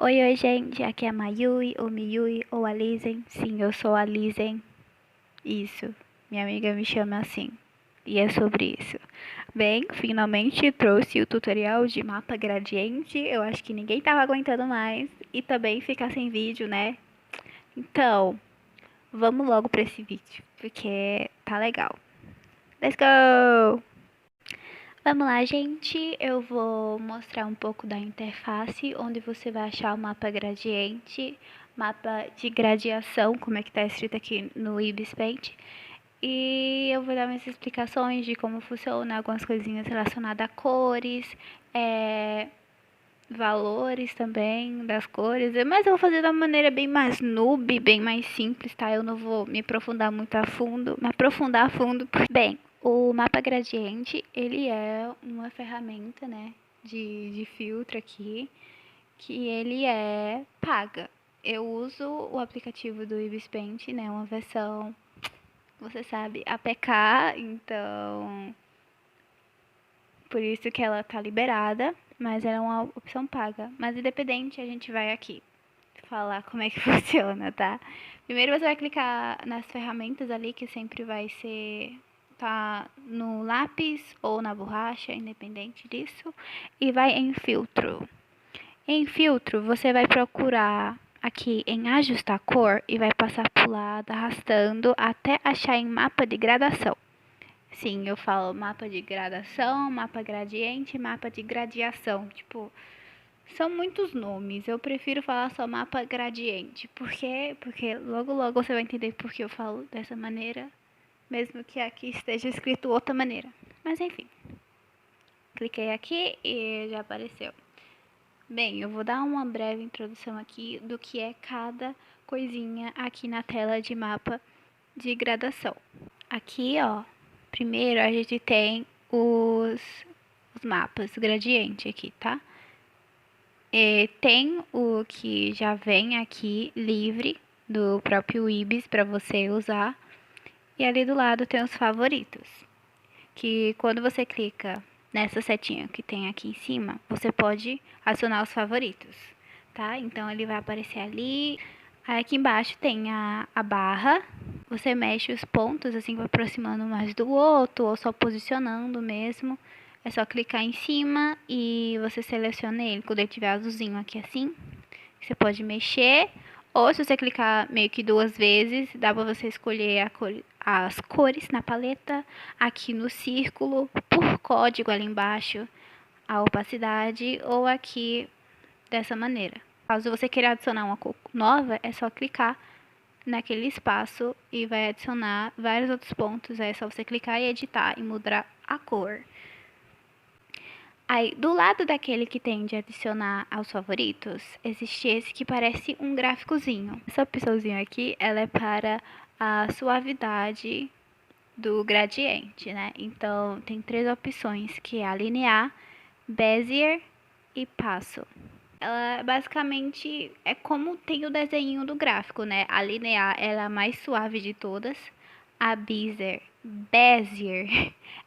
Oi, oi, gente. Aqui é a Mayui, ou Miyui, ou a Lizen. Sim, eu sou a Lizen. Isso. Minha amiga me chama assim. E é sobre isso. Bem, finalmente trouxe o tutorial de mapa gradiente. Eu acho que ninguém tava aguentando mais. E também ficar sem vídeo, né? Então, vamos logo pra esse vídeo. Porque tá legal. Let's go! Vamos lá, gente. Eu vou mostrar um pouco da interface, onde você vai achar o mapa gradiente, mapa de gradiação, como é que está escrito aqui no Ibis Paint. E eu vou dar umas explicações de como funciona, algumas coisinhas relacionadas a cores, valores também das cores. Mas eu vou fazer de uma maneira bem mais noob, bem mais simples, tá? Eu não vou me aprofundar muito a fundo, Bem, o mapa gradiente, ele é uma ferramenta, né, de filtro aqui, que ele é paga. Eu uso o aplicativo do Ibis Paint, né, uma versão, você sabe, APK, então por isso que ela tá liberada, mas ela é uma opção paga. Mas independente, a gente vai aqui falar como é que funciona, tá? Primeiro você vai clicar nas ferramentas ali, que sempre vai ser tá no lápis ou na borracha, independente disso, e vai em filtro. Em filtro, você vai procurar aqui em ajustar cor e vai passar pro lado arrastando até achar em mapa de gradação. Sim, eu falo mapa de gradação, mapa gradiente, mapa de gradiação. Tipo, são muitos nomes. Eu prefiro falar só mapa gradiente. Por quê? Porque logo logo você vai entender por que eu falo dessa maneira, mesmo que aqui esteja escrito outra maneira. Mas enfim. Cliquei aqui e já apareceu. Bem, eu vou dar uma breve introdução aqui do que é cada coisinha aqui na tela de mapa de gradação. Aqui, ó, primeiro a gente tem os mapas gradiente aqui, tá? Tem o que já vem aqui livre do próprio Ibis para você usar. E ali do lado tem os favoritos, que quando você clica nessa setinha que tem aqui em cima, você pode adicionar os favoritos, tá? Então ele vai aparecer ali. Aí aqui embaixo tem a barra. Você mexe os pontos assim, vai aproximando mais do outro ou só posicionando mesmo. É só clicar em cima e você seleciona ele. Quando ele tiver azulzinho aqui assim, você pode mexer. Ou se você clicar meio que duas vezes, dá pra você escolher as cores na paleta. Aqui no círculo, por código ali embaixo, a opacidade. Ou aqui dessa maneira. Caso você queira adicionar uma cor nova, é só clicar naquele espaço e vai adicionar vários outros pontos. Aí é só você clicar e editar e mudar a cor. Aí, do lado daquele que tem de adicionar aos favoritos, existe esse que parece um gráficozinho. Essa opçãozinha aqui, ela é para a suavidade do gradiente, né? Então, tem três opções, que é alinear, Bezier e passo. Ela basicamente é como tem o desenho do gráfico, né? A linear ela é a mais suave de todas. A Bezier,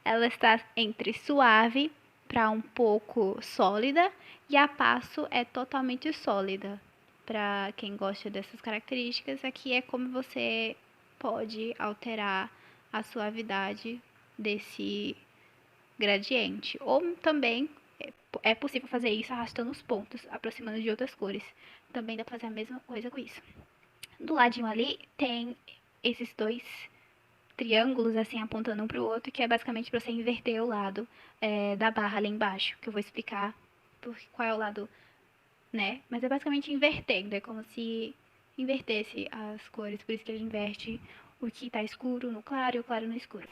ela está entre suave para um pouco sólida e a passo é totalmente sólida. Para quem gosta dessas características, aqui é como você pode alterar a suavidade desse gradiente. Ou também é possível fazer isso arrastando os pontos, aproximando de outras cores. Também dá pra fazer a mesma coisa com isso. Do ladinho ali tem esses dois triângulos assim apontando um para o outro, que é basicamente para você inverter o lado da barra ali embaixo, que eu vou explicar qual é o lado, né? Mas é basicamente invertendo, é como se invertesse as cores, por isso que ele inverte o que tá escuro no claro e o claro no escuro.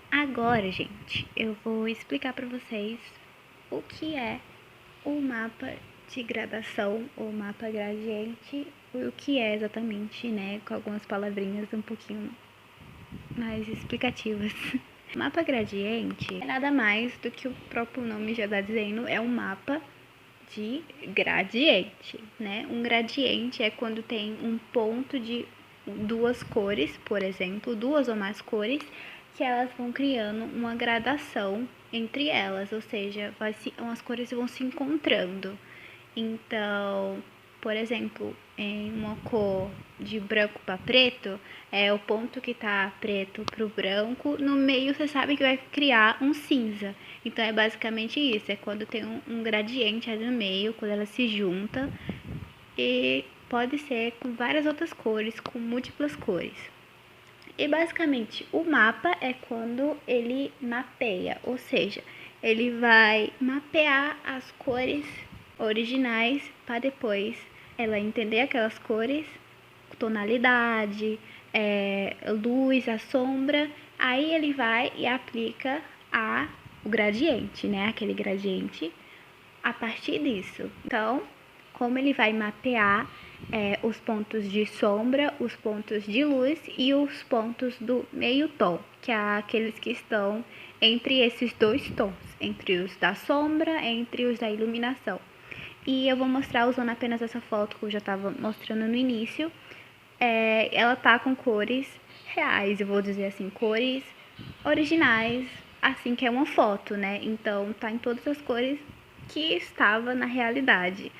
Agora, gente, eu vou explicar para vocês o que é o mapa de gradação ou mapa gradiente, o que é exatamente, né, com algumas palavrinhas um pouquinho mais explicativas. Mapa gradiente é nada mais do que o próprio nome já está dizendo, é um mapa de gradiente, né? Um gradiente é quando tem um ponto de duas cores, por exemplo, duas ou mais cores, que elas vão criando uma gradação entre elas, ou seja, as cores vão se encontrando. Então, por exemplo, em uma cor de branco para preto, o ponto que tá preto pro branco, no meio você sabe que vai criar um cinza. Então é basicamente isso, é quando tem um gradiente ali no meio, quando ela se junta, e pode ser com várias outras cores, com múltiplas cores. E basicamente o mapa é quando ele mapeia, ou seja, ele vai mapear as cores originais para depois ela entender aquelas cores, tonalidade, luz, a sombra. Aí ele vai e aplica o gradiente, né? Aquele gradiente a partir disso. Então, como ele vai mapear os pontos de sombra, os pontos de luz e os pontos do meio tom, que é aqueles que estão entre esses dois tons, entre os da sombra, entre os da iluminação. E eu vou mostrar usando apenas essa foto que eu já estava mostrando no início. Ela tá com cores reais, eu vou dizer assim, cores originais, assim que é uma foto, né? Então tá em todas as cores que estava na realidade.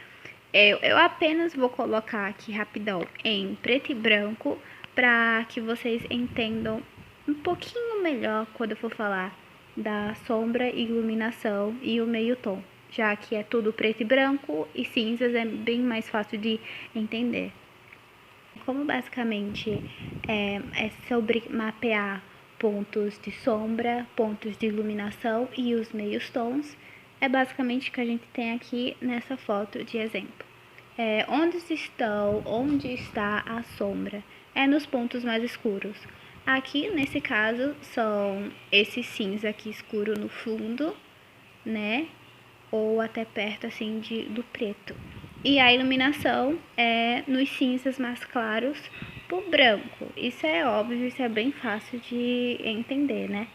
Eu apenas vou colocar aqui rapidão em preto e branco para que vocês entendam um pouquinho melhor quando eu for falar da sombra, iluminação e o meio tom, já que é tudo preto e branco e cinzas é bem mais fácil de entender. Como basicamente é sobre mapear pontos de sombra, pontos de iluminação e os meios tons, é basicamente o que a gente tem aqui nessa foto de exemplo. Onde está a sombra? É nos pontos mais escuros. Aqui, nesse caso, são esse cinza aqui escuro no fundo, né? Ou até perto, assim, do preto. E a iluminação é nos cinzas mais claros pro branco. Isso é óbvio, isso é bem fácil de entender, né?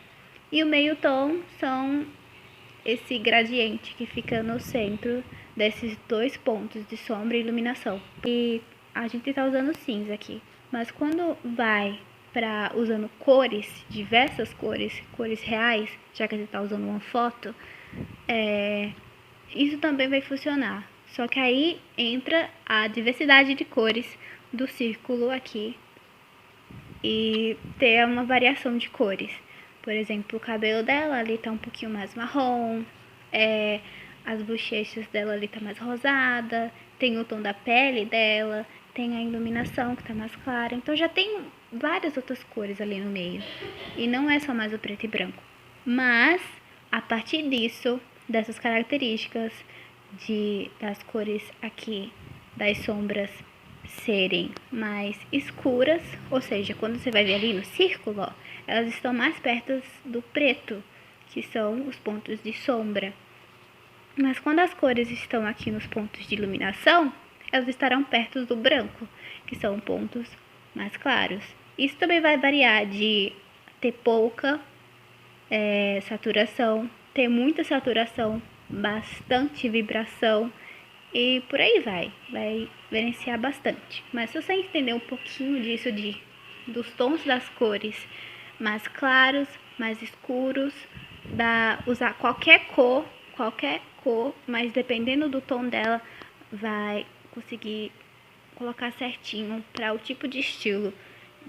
E o meio tom são esse gradiente que fica no centro desses dois pontos de sombra e iluminação. E a gente tá usando cinza aqui, mas quando vai para usando cores, diversas cores, cores reais, já que a gente tá usando uma foto, isso também vai funcionar. Só que aí entra a diversidade de cores do círculo aqui e ter uma variação de cores. Por exemplo, o cabelo dela ali tá um pouquinho mais marrom, as bochechas dela ali tá mais rosada, tem o tom da pele dela, tem a iluminação que tá mais clara. Então já tem várias outras cores ali no meio. E não é só mais o preto e branco. Mas, a partir disso, dessas características das cores aqui, das sombras serem mais escuras, ou seja, quando você vai ver ali no círculo, ó, elas estão mais perto do preto, que são os pontos de sombra. Mas quando as cores estão aqui nos pontos de iluminação, elas estarão perto do branco, que são pontos mais claros. Isso também vai variar de ter pouca saturação, ter muita saturação, bastante vibração e por aí vai diferenciar bastante. Mas se você entender um pouquinho disso dos tons das cores mais claros, mais escuros, usar qualquer cor, mas dependendo do tom dela, vai conseguir colocar certinho para o tipo de estilo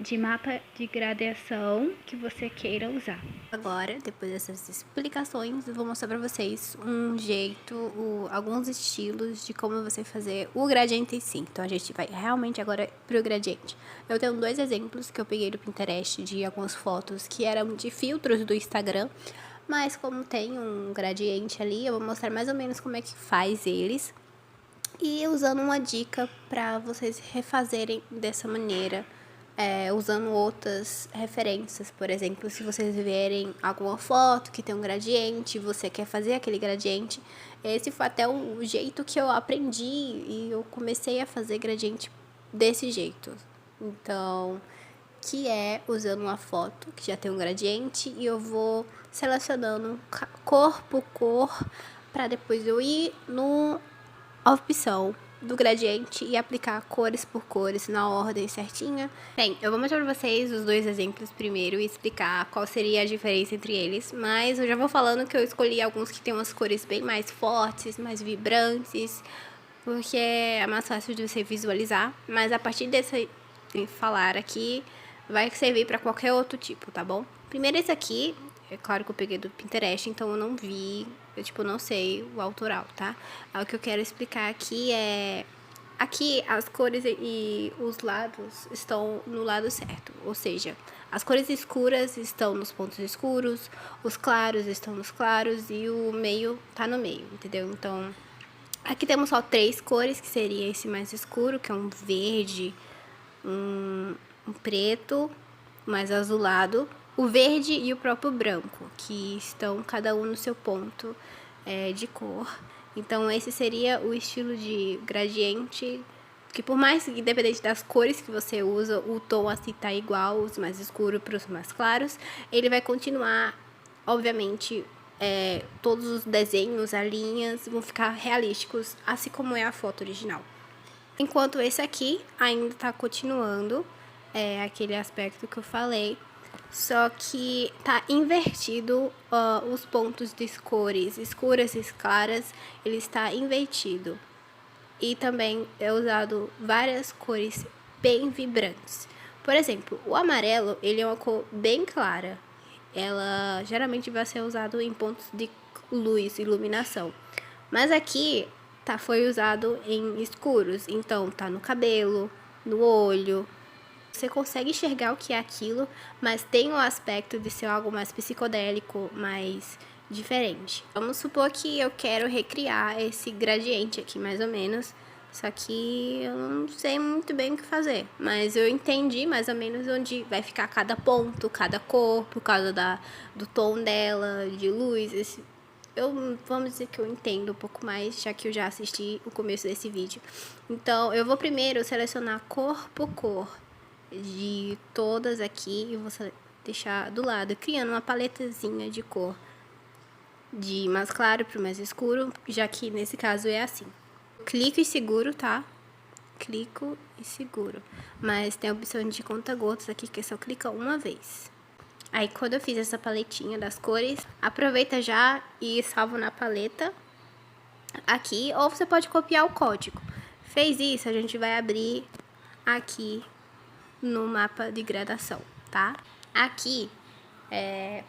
de mapa de gradação que você queira usar. Agora, depois dessas explicações, eu vou mostrar pra vocês um jeito, alguns estilos de como você fazer o gradiente em si. Então, a gente vai realmente agora pro gradiente. Eu tenho dois exemplos que eu peguei do Pinterest de algumas fotos que eram de filtros do Instagram. Mas como tem um gradiente ali, eu vou mostrar mais ou menos como é que faz eles. E usando uma dica pra vocês refazerem dessa maneira. Usando outras referências, por exemplo, se vocês verem alguma foto que tem um gradiente, você quer fazer aquele gradiente, esse foi até o jeito que eu aprendi e eu comecei a fazer gradiente desse jeito. Então, que é usando uma foto que já tem um gradiente e eu vou selecionando cor por cor para depois eu ir a opção do gradiente e aplicar cores por cores na ordem certinha. Bem, eu vou mostrar pra vocês os dois exemplos primeiro e explicar qual seria a diferença entre eles, mas eu já vou falando que eu escolhi alguns que tem umas cores bem mais fortes, mais vibrantes, porque é mais fácil de você visualizar, mas a partir desse falar aqui, vai servir para qualquer outro tipo, tá bom? Primeiro esse aqui, é claro que eu peguei do Pinterest, então eu não vi, eu não sei o autoral, tá? O que eu quero explicar aqui é... Aqui as cores e os lados estão no lado certo, ou seja, as cores escuras estão nos pontos escuros, os claros estão nos claros e o meio tá no meio, entendeu? Então, aqui temos só 3 cores, que seria esse mais escuro, que é um verde, um preto, mais azulado, o verde e o próprio branco, que estão cada um no seu ponto de cor. Então, esse seria o estilo de gradiente, que por mais que, independente das cores que você usa, o tom assim tá igual, os mais escuros para os mais claros, ele vai continuar, obviamente, todos os desenhos, as linhas vão ficar realísticos, assim como é a foto original. Enquanto esse aqui ainda tá continuando aquele aspecto que eu falei, só que tá invertido os pontos de cores escuras e claras, ele está invertido. E também é usado várias cores bem vibrantes. Por exemplo, o amarelo, ele é uma cor bem clara. Ela geralmente vai ser usado em pontos de luz, iluminação. Mas aqui foi usado em escuros, então tá no cabelo, no olho. Você consegue enxergar o que é aquilo, mas tem o aspecto de ser algo mais psicodélico, mais diferente. Vamos supor que eu quero recriar esse gradiente aqui, mais ou menos. Só que eu não sei muito bem o que fazer. Mas eu entendi mais ou menos onde vai ficar cada ponto, cada cor, por causa do tom dela, de luz. Vamos dizer que eu entendo um pouco mais, já que eu já assisti o começo desse vídeo. Então, eu vou primeiro selecionar cor por cor de todas aqui e vou deixar do lado, criando uma paletazinha de cor de mais claro para o mais escuro, já que nesse caso é assim. Clico e seguro, tá? Clico e seguro. Mas tem a opção de conta-gotas aqui, que só clica uma vez. Aí, quando eu fiz essa paletinha das cores, aproveita já e salva na paleta aqui, ou você pode copiar o código. Fez isso, a gente vai abrir aqui no mapa de gradação, tá? Aqui,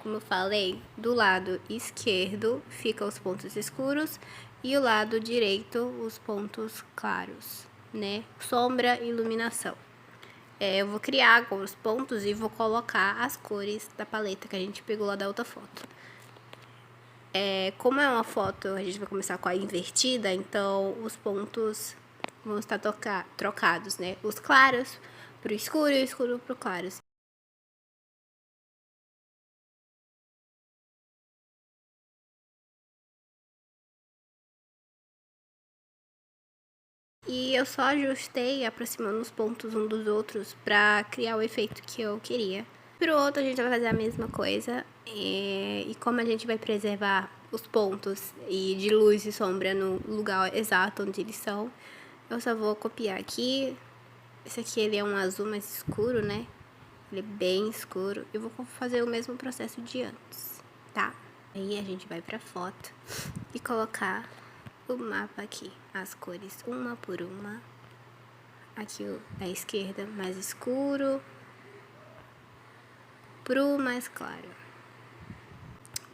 como eu falei, do lado esquerdo fica os pontos escuros e o lado direito os pontos claros, né? Sombra e iluminação. Eu vou criar alguns pontos e vou colocar as cores da paleta que a gente pegou lá da outra foto. Como é uma foto, a gente vai começar com a invertida, então os pontos vão estar trocados, né? Os claros pro escuro e o escuro pro claro. E eu só ajustei aproximando os pontos um dos outros pra criar o efeito que eu queria. Pro outro a gente vai fazer a mesma coisa. E como a gente vai preservar os pontos e de luz e sombra no lugar exato onde eles são, eu só vou copiar aqui. Esse aqui ele é um azul mais escuro, né? Ele é bem escuro. Eu vou fazer o mesmo processo de antes, tá? Aí a gente vai pra foto e colocar o mapa aqui, as cores uma por uma. Aqui à esquerda mais escuro pro mais claro.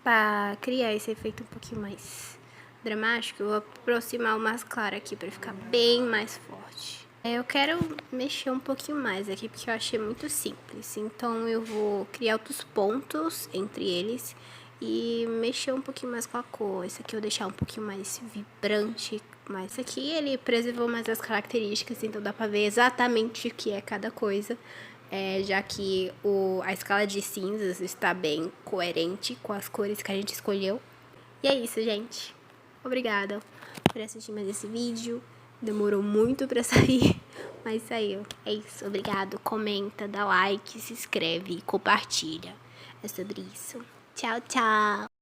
Para criar esse efeito um pouquinho mais dramático, eu vou aproximar o mais claro aqui para ficar bem mais forte. Eu quero mexer um pouquinho mais aqui porque eu achei muito simples, então eu vou criar outros pontos entre eles e mexer um pouquinho mais com a cor. Esse aqui eu vou deixar um pouquinho mais vibrante, mas esse aqui ele preservou mais as características, então dá pra ver exatamente o que é cada coisa, já que a escala de cinzas está bem coerente com as cores que a gente escolheu. E é isso, gente. Obrigada por assistir mais esse vídeo. Demorou muito pra sair, mas saiu. É isso, obrigado. Comenta, dá like, se inscreve e compartilha. É sobre isso. Tchau, tchau.